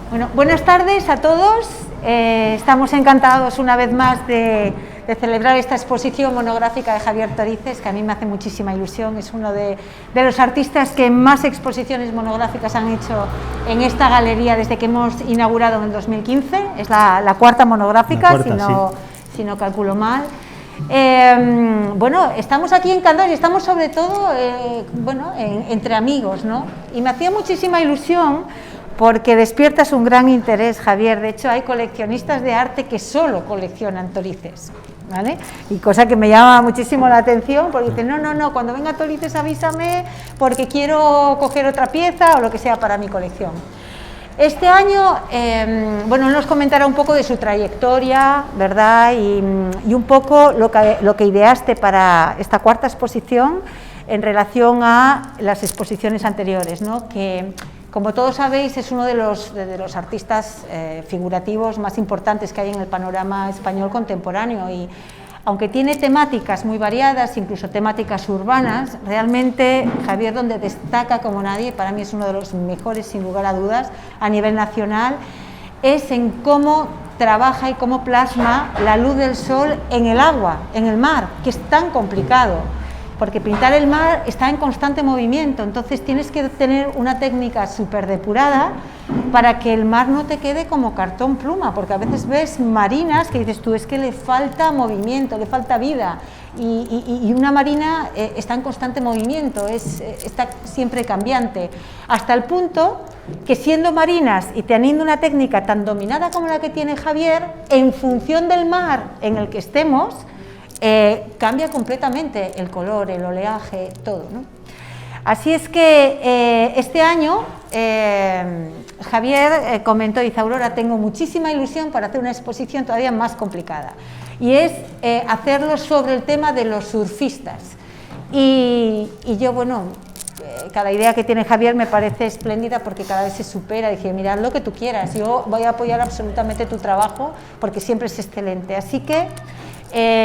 Bueno, buenas tardes a todos. Estamos encantados una vez más de celebrar esta exposición monográfica de Javier Torices, que a mí me hace muchísima ilusión. Es uno de los artistas que más exposiciones monográficas han hecho en esta galería desde que hemos inaugurado en el 2015. Es la cuarta monográfica, si no calculo mal. Bueno, estamos aquí encantados y estamos sobre todo entre amigos, ¿no? Y me hacía muchísima ilusión porque despiertas un gran interés, Javier. De hecho, hay coleccionistas de arte que solo coleccionan Torices, ¿vale? Y cosa que me llama muchísimo la atención, porque dicen, no, cuando venga Torices avísame porque quiero coger otra pieza o lo que sea para mi colección. Este año, bueno, nos comentará un poco de su trayectoria, ¿verdad? Y un poco lo que ideaste para esta cuarta exposición en relación a las exposiciones anteriores, ¿no? Que, como todos sabéis, es uno de los artistas figurativos más importantes que hay en el panorama español contemporáneo, y aunque tiene temáticas muy variadas, incluso temáticas urbanas, realmente Javier, donde destaca como nadie, para mí es uno de los mejores sin lugar a dudas a nivel nacional, es en cómo trabaja y cómo plasma la luz del sol en el agua, en el mar, que es tan complicado, porque pintar el mar está en constante movimiento, entonces tienes que tener una técnica súper depurada para que el mar no te quede como cartón pluma, porque a veces ves marinas que dices tú, es que le falta movimiento, le falta vida, y una marina está en constante movimiento, está siempre cambiante, hasta el punto que siendo marinas y teniendo una técnica tan dominada como la que tiene Javier, en función del mar en el que estemos, cambia completamente el color, el oleaje, todo, ¿no? Así es que este año Javier comentó, dice, Aurora, tengo muchísima ilusión para hacer una exposición todavía más complicada, y es hacerlo sobre el tema de los surfistas. Y yo, bueno, cada idea que tiene Javier me parece espléndida porque cada vez se supera. Dije, mirad lo que tú quieras, yo voy a apoyar absolutamente tu trabajo porque siempre es excelente. Así que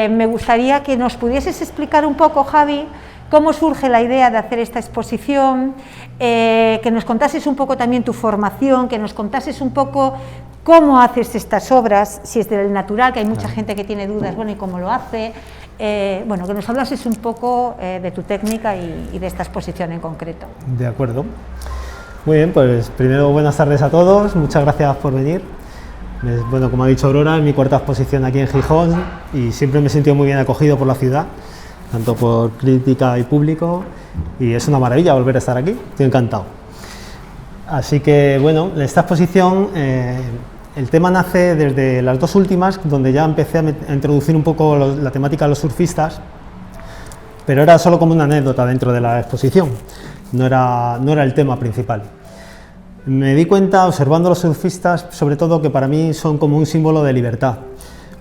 me gustaría que nos pudieses explicar un poco, Javi, cómo surge la idea de hacer esta exposición, que nos contases un poco también tu formación, que nos contases un poco cómo haces estas obras, si es del natural, que hay mucha gente que tiene dudas, bueno, y cómo lo hace, bueno, que nos hablases un poco de tu técnica y de esta exposición en concreto. De acuerdo. Muy bien, pues primero buenas tardes a todos, muchas gracias por venir. Bueno, como ha dicho Aurora, es mi cuarta exposición aquí en Gijón y siempre me he sentido muy bien acogido por la ciudad, tanto por crítica y público, y es una maravilla volver a estar aquí, estoy encantado. Así que, bueno, esta exposición, el tema nace desde las dos últimas, donde ya empecé a introducir un poco la temática de los surfistas, pero era solo como una anécdota dentro de la exposición, no era el tema principal. Me di cuenta, observando a los surfistas, sobre todo, que para mí son como un símbolo de libertad,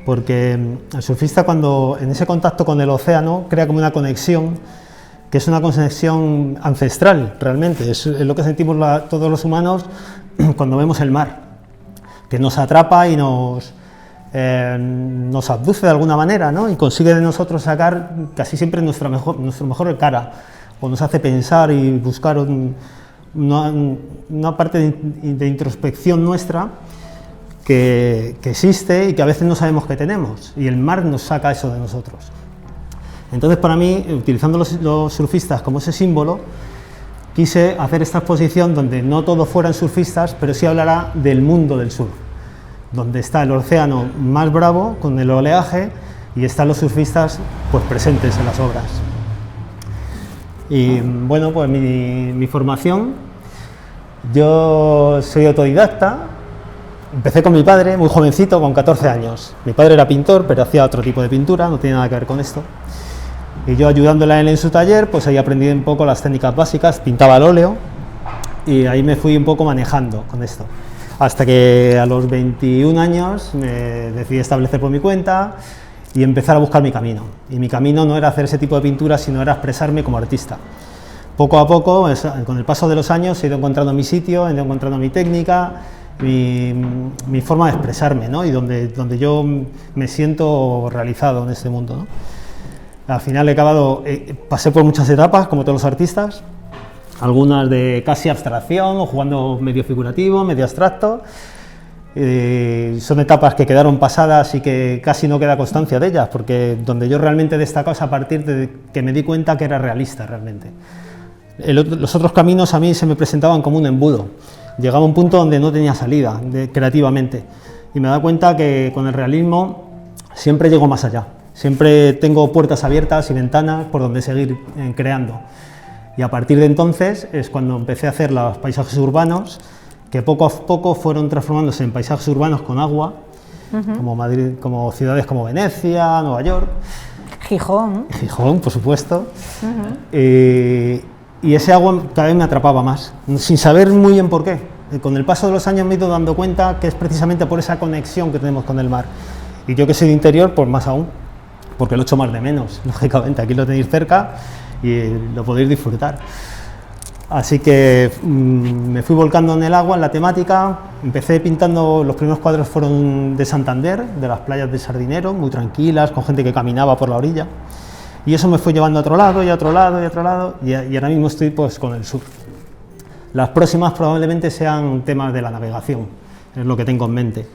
porque el surfista, cuando en ese contacto con el océano, crea como una conexión, que es una conexión ancestral, realmente, es lo que sentimos todos los humanos cuando vemos el mar, que nos atrapa y nos abduce de alguna manera, ¿no? Y consigue de nosotros sacar casi siempre nuestra mejor cara, o nos hace pensar y buscar una parte de introspección nuestra que existe y que a veces no sabemos que tenemos, y el mar nos saca eso de nosotros. Entonces, para mí, utilizando los surfistas como ese símbolo, quise hacer esta exposición donde no todos fueran surfistas, pero sí hablará del mundo del surf, donde está el océano más bravo con el oleaje y están los surfistas pues presentes en las obras. Y bueno, pues mi formación, yo soy autodidacta, empecé con mi padre muy jovencito, con 14 años. Mi padre era pintor, pero hacía otro tipo de pintura, no tiene nada que ver con esto. Y yo, ayudándole a él en su taller, pues ahí aprendí un poco las técnicas básicas, pintaba al óleo, y ahí me fui un poco manejando con esto. Hasta que a los 21 años me decidí establecer por mi cuenta y empezar a buscar mi camino. Y mi camino no era hacer ese tipo de pintura, sino era expresarme como artista. Poco a poco, con el paso de los años, he ido encontrando mi sitio, he ido encontrando mi técnica, mi forma de expresarme, ¿no? Y donde yo me siento realizado en este mundo, ¿no? Al final pasé por muchas etapas, como todos los artistas, algunas de casi abstracción o jugando medio figurativo, medio abstracto. Son etapas que quedaron pasadas y que casi no queda constancia de ellas, porque donde yo realmente destaco es a partir de que me di cuenta que era realista realmente. Los otros caminos a mí se me presentaban como un embudo, llegaba a un punto donde no tenía salida creativamente, y me he dado cuenta que con el realismo siempre llego más allá, siempre tengo puertas abiertas y ventanas por donde seguir creando, y a partir de entonces es cuando empecé a hacer los paisajes urbanos, que poco a poco fueron transformándose en paisajes urbanos con agua, como Madrid, como ciudades como Venecia, Nueva York, Gijón, por supuesto, y ese agua cada vez me atrapaba más, sin saber muy bien por qué. Con el paso de los años me he ido dando cuenta que es precisamente por esa conexión que tenemos con el mar, y yo que soy de interior, pues más aún, porque lo echo más de menos, lógicamente, aquí lo tenéis cerca y lo podéis disfrutar. Así que me fui volcando en el agua, en la temática, empecé pintando, los primeros cuadros fueron de Santander, de las playas de Sardinero, muy tranquilas, con gente que caminaba por la orilla, y eso me fue llevando a otro lado, y a otro lado, y a otro lado, y ahora mismo estoy pues con el sur. Las próximas probablemente sean temas de la navegación, es lo que tengo en mente,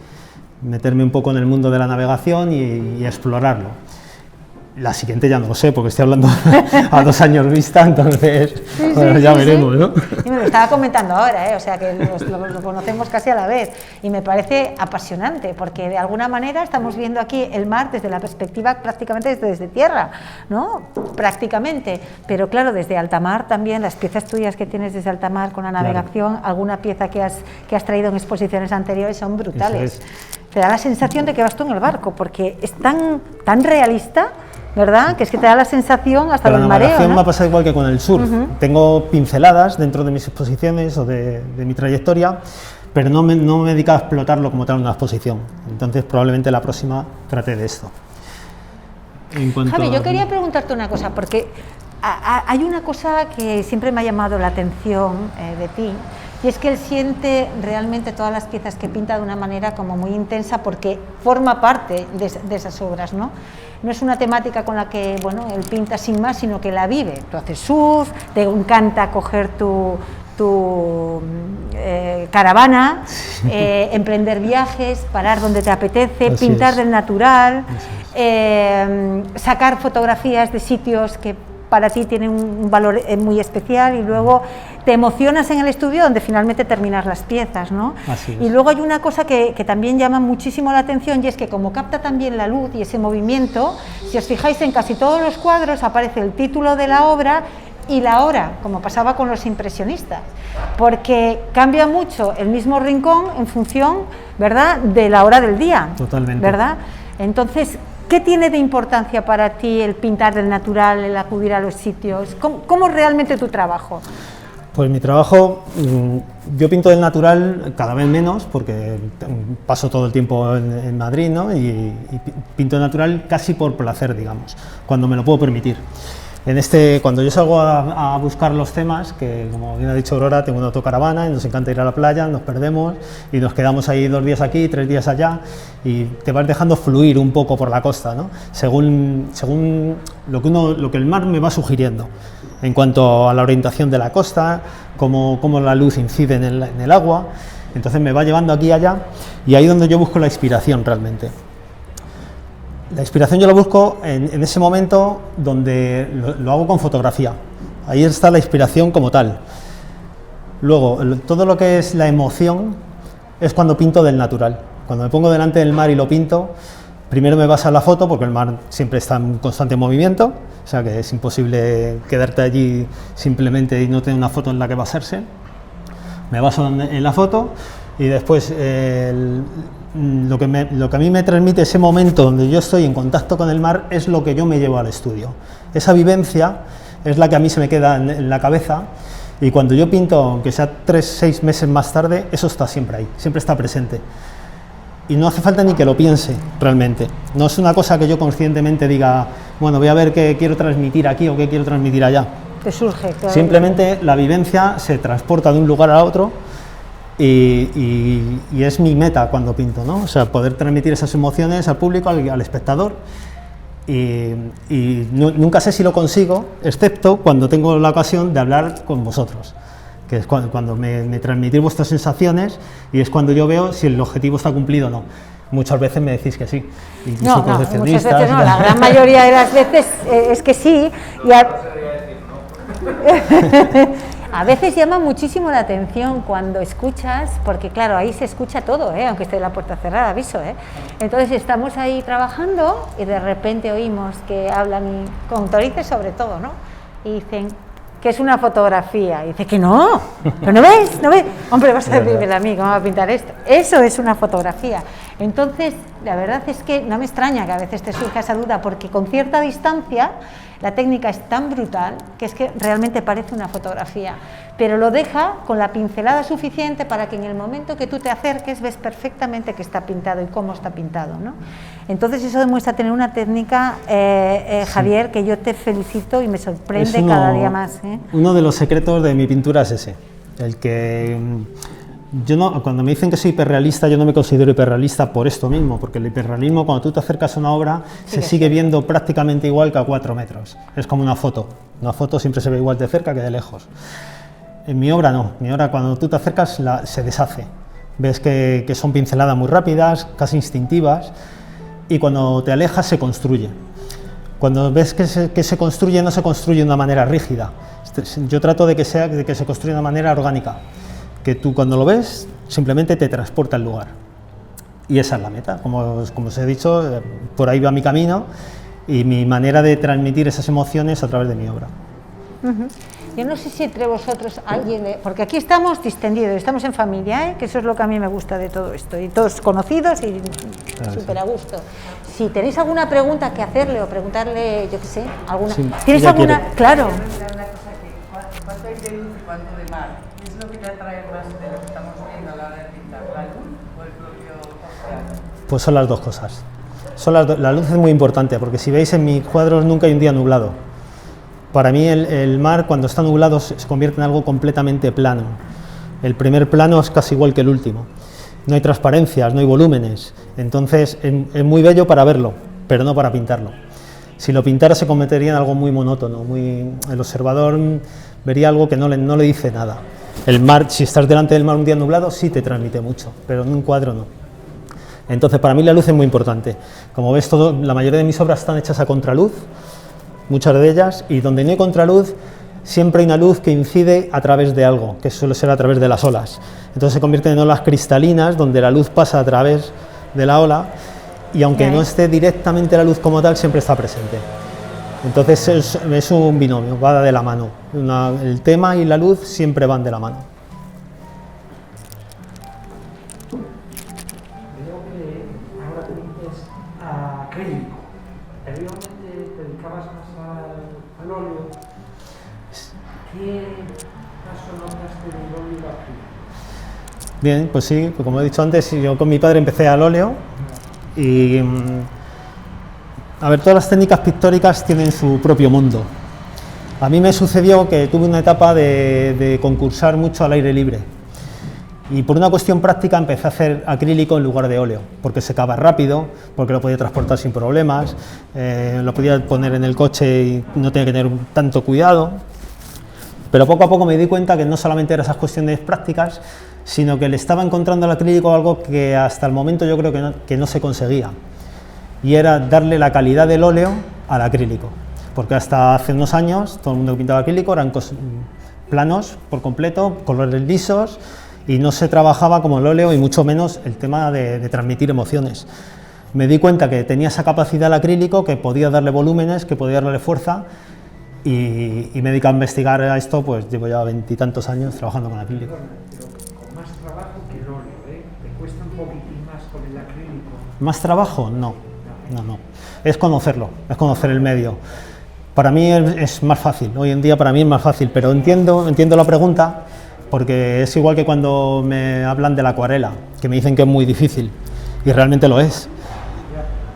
meterme un poco en el mundo de la navegación y explorarlo. La siguiente ya no lo sé, porque estoy hablando a 2 años vista, entonces bueno, ya veremos, ¿no? Y me lo estaba comentando ahora, o sea que lo conocemos casi a la vez, y me parece apasionante, porque de alguna manera estamos viendo aquí el mar desde la perspectiva prácticamente desde tierra, ¿no? Prácticamente, pero claro, desde alta mar también, las piezas tuyas que tienes desde alta mar con la navegación, claro, alguna pieza que has traído en exposiciones anteriores son brutales. Te da la sensación de que vas tú en el barco, porque es tan realista, ¿verdad? Que es que te da la sensación hasta del mareo, ¿no? La navegación me ha pasado igual que con el surf. Tengo pinceladas dentro de mis exposiciones o de mi trayectoria, pero no me he dedicado a explotarlo como tal en una exposición. Entonces probablemente la próxima trate de esto. Javi, yo quería preguntarte una cosa, porque hay una cosa que siempre me ha llamado la atención de ti, y es que él siente realmente todas las piezas que pinta de una manera como muy intensa, porque forma parte de esas obras, ¿no? No es una temática con la que, bueno, él pinta sin más, sino que la vive. Tú haces surf, te encanta coger tu caravana, emprender viajes, parar donde te apetece, así pintar del natural, sacar fotografías de sitios que para ti tienen un valor muy especial, y luego te emocionas en el estudio donde finalmente terminas las piezas, ¿no? Y luego hay una cosa que también llama muchísimo la atención, y es que como capta también la luz y ese movimiento, si os fijáis en casi todos los cuadros aparece el título de la obra y la hora, como pasaba con los impresionistas, porque cambia mucho el mismo rincón en función, ¿verdad?, de la hora del día. Totalmente. ¿Verdad? Entonces, ¿qué tiene de importancia para ti el pintar del natural, el acudir a los sitios? ¿Cómo es realmente tu trabajo? Pues mi trabajo, yo pinto del natural cada vez menos, porque paso todo el tiempo en Madrid, ¿no? Y pinto del natural casi por placer, digamos, cuando me lo puedo permitir. Cuando yo salgo a buscar los temas, que como bien ha dicho Aurora, tengo una autocaravana y nos encanta ir a la playa, nos perdemos y nos quedamos ahí 2 días aquí, 3 días allá, y te vas dejando fluir un poco por la costa, ¿no? Según lo que el mar me va sugiriendo en cuanto a la orientación de la costa, cómo la luz incide en el agua. Entonces me va llevando aquí y allá, y ahí es donde yo busco la inspiración realmente. La inspiración yo la busco en ese momento donde lo hago con fotografía. Ahí está la inspiración como tal. Luego, todo lo que es la emoción es cuando pinto del natural. Cuando me pongo delante del mar y lo pinto, primero me baso en la foto, porque el mar siempre está en constante movimiento, o sea que es imposible quedarte allí simplemente y no tener una foto en la que basarse. Me baso en la foto, y después lo que a mí me transmite ese momento donde yo estoy en contacto con el mar es lo que yo me llevo al estudio. Esa vivencia es la que a mí se me queda en la cabeza, y cuando yo pinto, aunque sea 3-6 meses más tarde, eso está siempre ahí, siempre está presente. Y no hace falta ni que lo piense realmente. No es una cosa que yo conscientemente diga, bueno, voy a ver qué quiero transmitir aquí o qué quiero transmitir allá. Te surge. Claro. Simplemente la vivencia se transporta de un lugar a otro, y es mi meta cuando pinto, ¿no? O sea, poder transmitir esas emociones al público, al espectador, y nunca sé si lo consigo, excepto cuando tengo la ocasión de hablar con vosotros, que es cuando me transmitís vuestras sensaciones, y es cuando yo veo si el objetivo está cumplido o no. Muchas veces me decís que sí, no, muchas veces no, la gran mayoría de las veces es que sí, y a veces llama muchísimo la atención cuando escuchas, porque claro, ahí se escucha todo, aunque esté la puerta cerrada, aviso, entonces estamos ahí trabajando y de repente oímos que hablan con autorices sobre todo, ¿no? Y dicen que es una fotografía, y dice que no, pero no ves, hombre, vas a decirme a mí cómo va a pintar esto, eso es una fotografía. Entonces, la verdad es que no me extraña que a veces te surja esa duda, porque con cierta distancia la técnica es tan brutal que es que realmente parece una fotografía, pero lo deja con la pincelada suficiente para que en el momento que tú te acerques ves perfectamente que está pintado y cómo está pintado, ¿no? Entonces eso demuestra tener una técnica, Javier, que yo te felicito y me sorprende cada día más. Uno de los secretos de mi pintura es ese, el que yo no, cuando me dicen que soy hiperrealista, yo no me considero hiperrealista por esto mismo, porque el hiperrealismo, cuando tú te acercas a una obra, se sigue viendo prácticamente igual que a 4 metros. Es como una foto siempre se ve igual de cerca que de lejos. En mi obra no, mi obra cuando tú te acercas se deshace. Ves que son pinceladas muy rápidas, casi instintivas, y cuando te alejas se construye. Cuando ves que se construye, no se construye de una manera rígida. Yo trato de que se construya de una manera orgánica, que tú cuando lo ves simplemente te transporta al lugar, y esa es la meta, como os he dicho, por ahí va mi camino y mi manera de transmitir esas emociones a través de mi obra. Yo no sé si entre vosotros alguien, porque aquí estamos distendidos, estamos en familia, que eso es lo que a mí me gusta de todo esto, y todos conocidos y súper a gusto. Si tenéis alguna pregunta que hacerle o preguntarle, yo qué sé, alguna, sí, ¿tienes alguna? Claro. ¿Cuánto hay de luz y cuánto de mar? ¿Qué es lo que te atrae más de lo que estamos viendo a la hora de pintar? ¿La luz o el propio océano? Pues son las dos cosas. La luz es muy importante, porque si veis en mis cuadros nunca hay un día nublado. Para mí el mar, cuando está nublado, se convierte en algo completamente plano. El primer plano es casi igual que el último. No hay transparencias, no hay volúmenes. Entonces es muy bello para verlo, pero no para pintarlo. Si lo pintara se convertiría en algo muy monótono, el observador vería algo que no le dice nada. El mar, si estás delante del mar un día nublado, sí te transmite mucho, pero en un cuadro no. Entonces para mí la luz es muy importante. Como ves, la mayoría de mis obras están hechas a contraluz, muchas de ellas, y donde no hay contraluz, siempre hay una luz que incide a través de algo, que suele ser a través de las olas. Entonces se convierten en olas cristalinas, donde la luz pasa a través de la ola, y aunque no esté directamente la luz como tal, siempre está presente. Entonces es un binomio, va de la mano. El tema y la luz siempre van de la mano. Veo que ahora te dices acrílico. Anteriormente te dedicabas más al óleo. ¿Qué paso notaste del óleo al acrílico? Bien, pues sí, pues como he dicho antes, yo con mi padre empecé al óleo y a ver, todas las técnicas pictóricas tienen su propio mundo. A mí me sucedió que tuve una etapa de concursar mucho al aire libre, y por una cuestión práctica empecé a hacer acrílico en lugar de óleo, porque secaba rápido, porque lo podía transportar sin problemas, lo podía poner en el coche y no tenía que tener tanto cuidado. Pero poco a poco me di cuenta que no solamente eran esas cuestiones prácticas, sino que le estaba encontrando al acrílico algo que hasta el momento yo creo que no se conseguía, y era darle la calidad del óleo al acrílico, porque hasta hace unos años todo el mundo que pintaba acrílico eran planos por completo, colores lisos, y no se trabajaba como el óleo, y mucho menos el tema de transmitir emociones. Me di cuenta que tenía esa capacidad el acrílico, que podía darle volúmenes, que podía darle fuerza, y me dedico a investigar a esto, pues llevo ya 20 y tantos años trabajando con acrílico. Pero con más trabajo que el óleo, ¿te cuesta un poquitín más con el acrílico? ¿Más trabajo? No. Es conocerlo, es conocer el medio. Para mí es más fácil, hoy en día para mí es más fácil, pero entiendo la pregunta, porque es igual que cuando me hablan de la acuarela, que me dicen que es muy difícil, y realmente lo es.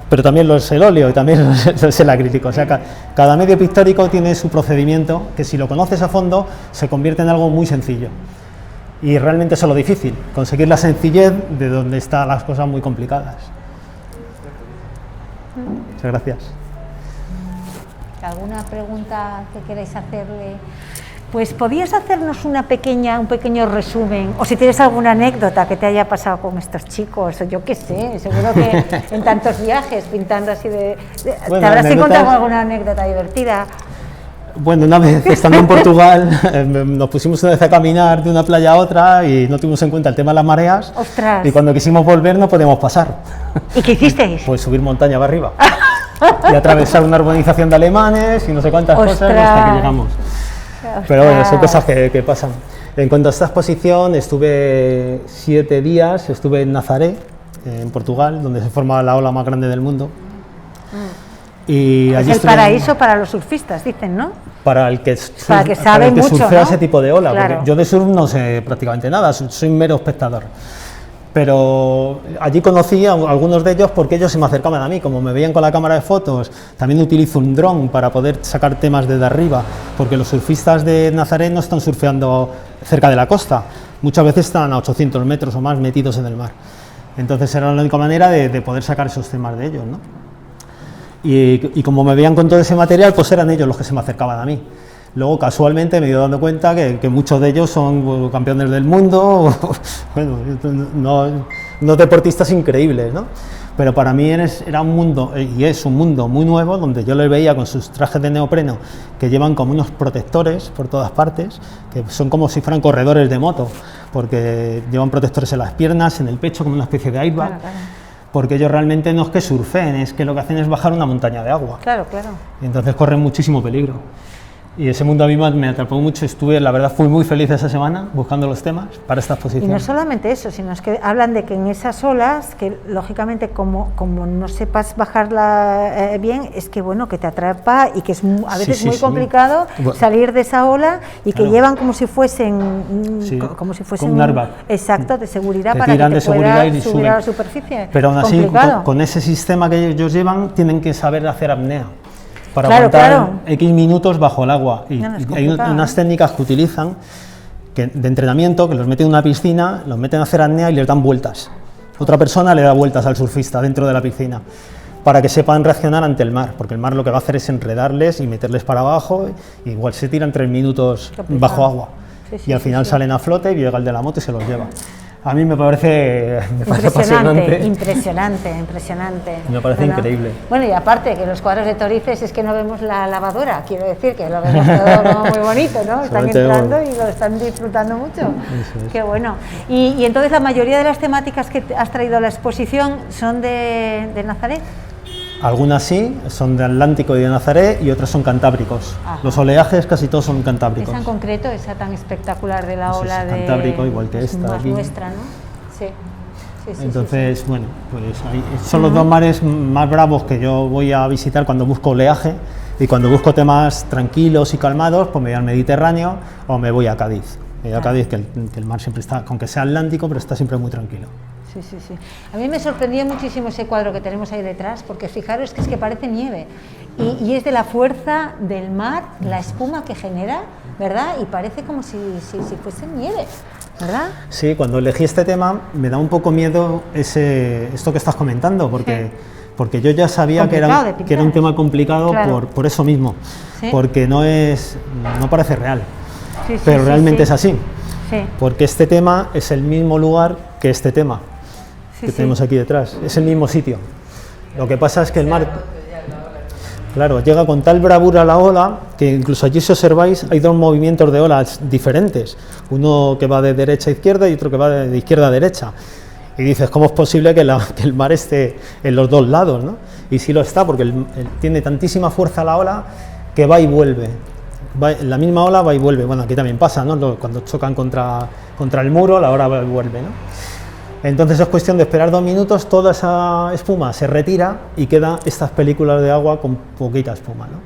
Pero también lo es el óleo y también lo es el acrílico. O sea, cada medio pictórico tiene su procedimiento, que si lo conoces a fondo se convierte en algo muy sencillo. Y realmente eso es lo difícil, conseguir la sencillez de donde están las cosas muy complicadas. Muchas gracias. ¿Alguna pregunta que queráis hacerle? Pues podías hacernos un pequeño resumen, o si tienes alguna anécdota que te haya pasado con estos chicos, o yo qué sé, seguro que en tantos viajes pintando así Bueno, te habrás encontrado anécdotas... alguna anécdota divertida. Bueno, una vez estando en Portugal, nos pusimos una vez a caminar de una playa a otra y no tuvimos en cuenta el tema de las mareas. ¡Ostras! Y cuando quisimos volver no podíamos pasar. ¿Y qué hicisteis? Pues subir montaña para arriba y atravesar una urbanización de alemanes y no sé cuántas cosas hasta que llegamos. Pero bueno, son cosas que pasan. En cuanto a esta exposición, estuve 7 días, estuve en Nazaré, en Portugal, donde se forma la ola más grande del mundo. Y allí Es el paraíso para los surfistas, dicen, ¿no? Para el que sabe mucho, surfea, ¿no?, ese tipo de ola, claro. Porque yo de surf no sé prácticamente nada, soy un mero espectador. Pero allí conocí a algunos de ellos porque ellos se me acercaban a mí, como me veían con la cámara de fotos. También utilizo un dron para poder sacar temas desde arriba, porque los surfistas de Nazaré no están surfeando cerca de la costa, muchas veces están a 800 metros o más metidos en el mar. Entonces era la única manera de poder sacar esos temas de ellos, ¿no? Y como me veían con todo ese material, pues eran ellos los que se me acercaban a mí. Luego, casualmente, me he ido dando cuenta que muchos de ellos son campeones del mundo, bueno, unos deportistas increíbles, ¿no? Pero para mí era un mundo, y es un mundo muy nuevo, donde yo les veía con sus trajes de neopreno, que llevan como unos protectores por todas partes, que son como si fueran corredores de moto, porque llevan protectores en las piernas, en el pecho, como una especie de airbag. Claro, claro. Porque ellos realmente no es que surfeen, es que lo que hacen es bajar una montaña de agua. Claro, claro. Y entonces corren muchísimo peligro. Y ese mundo a mí me atrapó mucho, la verdad fui muy feliz esa semana buscando los temas para esta exposición. Y no solamente eso, sino es que hablan de que en esas olas, que lógicamente como no sepas bajarla bien, es que bueno, que te atrapa y que es a veces muy complicado salir de esa ola y que llevan como si fuesen un airbag. Exacto, de seguridad, te para que te de seguridad y subir a la superficie. Pero aún así, con ese sistema que ellos llevan, tienen que saber hacer apnea para aguantar X minutos bajo el agua. Y hay unas técnicas que utilizan de entrenamiento, que los meten en una piscina, los meten a hacer apnea y les dan vueltas. Otra persona le da vueltas al surfista dentro de la piscina, para que sepan reaccionar ante el mar, porque el mar lo que va a hacer es enredarles y meterles para abajo, y igual se tiran 3 minutos bajo agua. Y al final salen a flote y llega el de la moto y se los lleva. A mí me parece apasionante. Impresionante. Me parece increíble. Bueno, y aparte que los cuadros de Torices es que no vemos la lavadora, quiero decir que lo vemos todo como muy bonito, ¿no? Están entrando y lo están disfrutando mucho. Qué bueno. Y entonces la mayoría de las temáticas que has traído a la exposición son de Nazaret. Algunas sí, son de Atlántico y de Nazaré, y otras son cantábricos. Ajá. Los oleajes casi todos son cantábricos. Esa en concreto, esa tan espectacular de la ola de... Cantábrico, igual que esta. Más aquí. Nuestra, ¿no? Sí. Entonces, bueno, pues ahí son los dos mares más bravos que yo voy a visitar cuando busco oleaje, y cuando busco temas tranquilos y calmados, pues me voy al Mediterráneo o me voy a Cádiz. Me voy a Cádiz, que el mar siempre está, aunque sea Atlántico, pero está siempre muy tranquilo. Sí. A mí me sorprendió muchísimo ese cuadro que tenemos ahí detrás, porque fijaros que es que parece nieve y es de la fuerza del mar, la espuma que genera, ¿verdad? Y parece como si fuese nieve, ¿verdad? Sí, cuando elegí este tema me da un poco miedo esto que estás comentando, porque yo ya sabía que era un tema complicado, claro, por eso mismo, porque no parece real, pero realmente es así, porque este tema es el mismo lugar que este tema. Que tenemos aquí detrás, es el mismo sitio. Lo que pasa es que el mar, claro, llega con tal bravura la ola, que incluso allí, si observáis, hay dos movimientos de olas diferentes, uno que va de derecha a izquierda y otro que va de izquierda a derecha, y dices, ¿cómo es posible que el mar esté en los dos lados, ¿no? Y sí lo está, porque tiene tantísima fuerza la ola que va y vuelve. La misma ola va y vuelve. Bueno, aquí también pasa, ¿no? Cuando chocan contra el muro, la ola va y vuelve, ¿no? Entonces es cuestión de esperar 2 minutos, toda esa espuma se retira y queda estas películas de agua con poquita espuma, ¿no?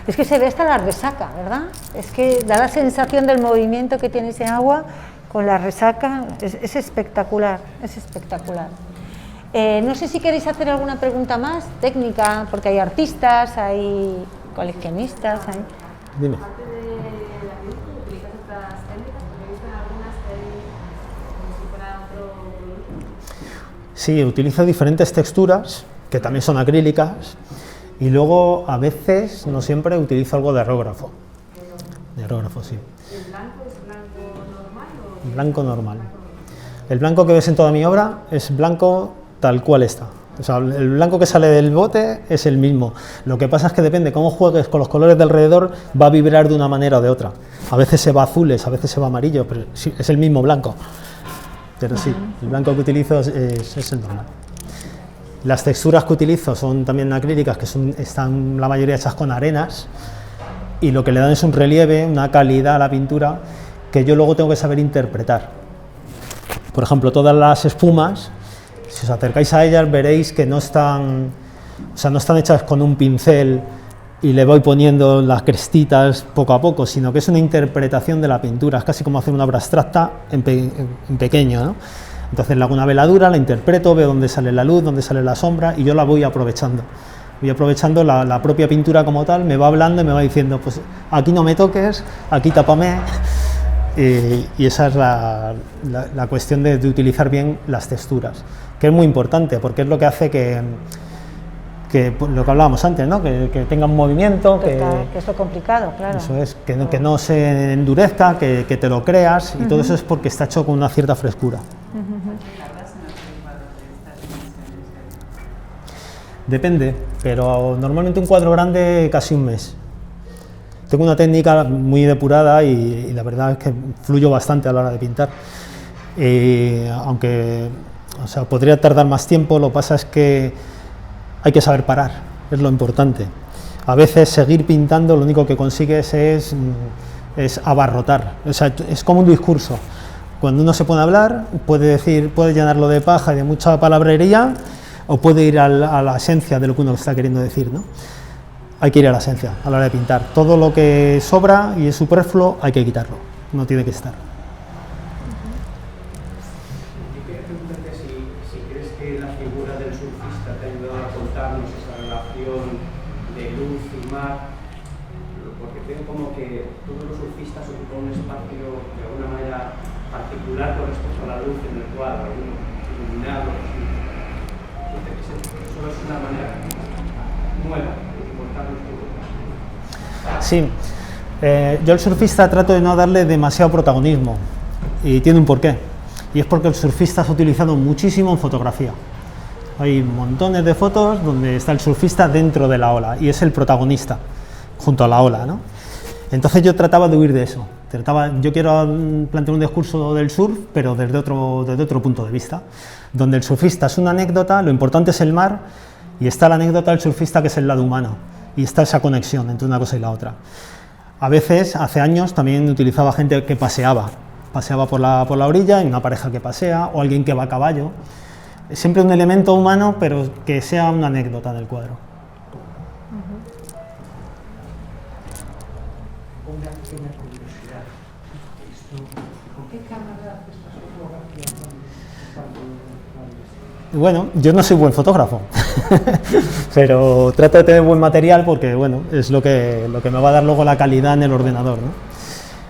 Es que se ve hasta la resaca, ¿verdad? Es que da la sensación del movimiento que tiene ese agua con la resaca, es espectacular, es espectacular. No sé si queréis hacer alguna pregunta más técnica, porque hay artistas, hay coleccionistas, hay... Dime. Sí, utilizo diferentes texturas, que también son acrílicas, Y luego, a veces, no siempre, utilizo algo de aerógrafo. De aerógrafo, sí. ¿El blanco es blanco normal o...? Blanco normal. El blanco que ves en toda mi obra es blanco tal cual está. O sea, el blanco que sale del bote es el mismo. Lo que pasa es que depende cómo juegues con los colores de alrededor, va a vibrar de una manera o de otra. A veces se va a azules, a veces se va a amarillo, pero sí, es el mismo blanco. Pero sí, el blanco que utilizo es el normal. Las texturas que utilizo son también acrílicas, que están la mayoría hechas con arenas, y lo que le dan es un relieve, una calidad a la pintura que yo luego tengo que saber interpretar. Por ejemplo, todas las espumas, si os acercáis a ellas veréis que no están hechas con un pincel y le voy poniendo las crestitas poco a poco, sino que es una interpretación de la pintura, es casi como hacer una obra abstracta en pequeño, ¿no? Entonces le hago una veladura, la interpreto, veo dónde sale la luz, dónde sale la sombra y yo la voy aprovechando. Voy aprovechando la propia pintura como tal, me va hablando y me va diciendo, pues aquí no me toques, aquí tápame. Y esa es la cuestión de utilizar bien las texturas, que es muy importante porque es lo que hace que lo que hablábamos antes, ¿no? Que tenga un movimiento, que es lo complicado, claro. Eso es, que no se endurezca, que te lo creas, y todo eso es porque está hecho con una cierta frescura. Depende, pero normalmente un cuadro grande casi un mes. Tengo una técnica muy depurada y la verdad es que fluyo bastante a la hora de pintar. Aunque, o sea, podría tardar más tiempo, lo que pasa es que hay que saber parar, es lo importante. A veces seguir pintando lo único que consigues es abarrotar, o sea, es como un discurso. Cuando uno se pone a hablar, puede llenarlo de paja y de mucha palabrería, o puede ir a la esencia de lo que uno está queriendo decir, ¿no? Hay que ir a la esencia a la hora de pintar. Todo lo que sobra y es superfluo hay que quitarlo, no tiene que estar. Yo quería preguntarte si crees que la figura del surfista te ha ayudado a contarnos esa relación de luz y mar, porque creo como que todos los surfistas ocupan un espacio de alguna manera particular con respecto a la luz en el cuadro, iluminado. Eso es una manera nueva. Sí, yo al surfista trato de no darle demasiado protagonismo y tiene un porqué, y es porque el surfista es utilizado muchísimo en fotografía. Hay montones de fotos donde está el surfista dentro de la ola y es el protagonista junto a la ola, ¿no? Entonces yo trataba de huir de eso, yo quiero plantear un discurso del surf pero desde otro punto de vista, donde el surfista es una anécdota, lo importante es el mar y está la anécdota del surfista que es el lado humano. Y está esa conexión entre una cosa y la otra. A veces, hace años, también utilizaba gente que paseaba por la orilla, hay una pareja que pasea, o alguien que va a caballo. Siempre un elemento humano, pero que sea una anécdota del cuadro. Una curiosidad. ¿Con qué cámara haces estas fotografías? Bueno, yo no soy buen fotógrafo, pero trato de tener buen material porque, bueno, es lo que me va a dar luego la calidad en el ordenador, ¿no?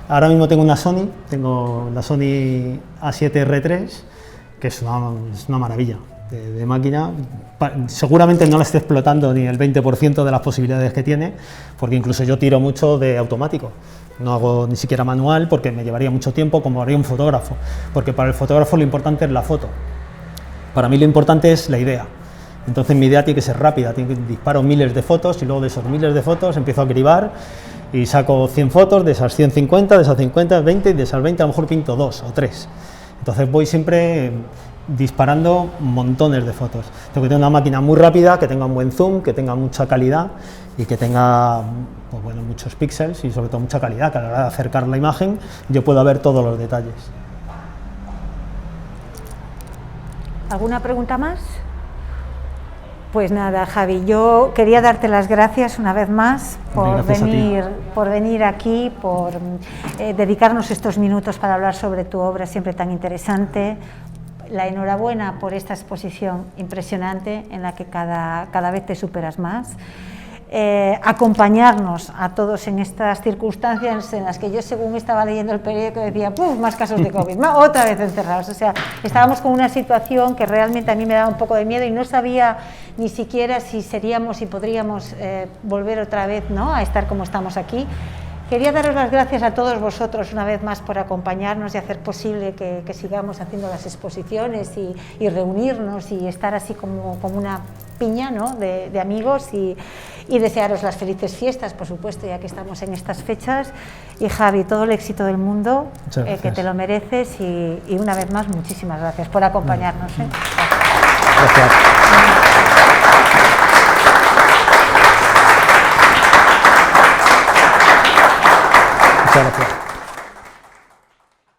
Ahora mismo tengo una Sony, tengo la Sony A7R3, que es una maravilla de máquina. Seguramente no la esté explotando ni el 20% de las posibilidades que tiene, porque incluso yo tiro mucho de automático. No hago ni siquiera manual porque me llevaría mucho tiempo como haría un fotógrafo, porque para el fotógrafo lo importante es la foto. Para mí lo importante es la idea, entonces mi idea tiene que ser rápida, disparo miles de fotos y luego de esos miles de fotos empiezo a cribar y saco 100 fotos, de esas 150, de esas 50, 20 y de esas 20 a lo mejor pinto 2 o 3. Entonces voy siempre disparando montones de fotos. Tengo que tener una máquina muy rápida, que tenga un buen zoom, que tenga mucha calidad y que tenga, pues bueno, muchos píxeles y sobre todo mucha calidad, que a la hora de acercar la imagen yo pueda ver todos los detalles. ¿Alguna pregunta más? Pues nada, Javi, yo quería darte las gracias una vez más por venir aquí, por dedicarnos estos minutos para hablar sobre tu obra siempre tan interesante. La enhorabuena por esta exposición impresionante en la que cada vez te superas más. acompañarnos a todos en estas circunstancias en las que yo, según estaba leyendo el periódico, decía, ¡puf!, más casos de COVID, otra vez encerrados. O sea, estábamos con una situación que realmente a mí me daba un poco de miedo y no sabía ni siquiera si seríamos y podríamos volver otra vez, ¿no?, a estar como estamos aquí. Quería daros las gracias a todos vosotros una vez más por acompañarnos y hacer posible que sigamos haciendo las exposiciones y reunirnos y estar así como una piña, ¿no?, de amigos, y desearos las felices fiestas, por supuesto, ya que estamos en estas fechas. Y Javi, todo el éxito del mundo, que te lo mereces, y una vez más muchísimas gracias por acompañarnos. Gracias. Muchas gracias.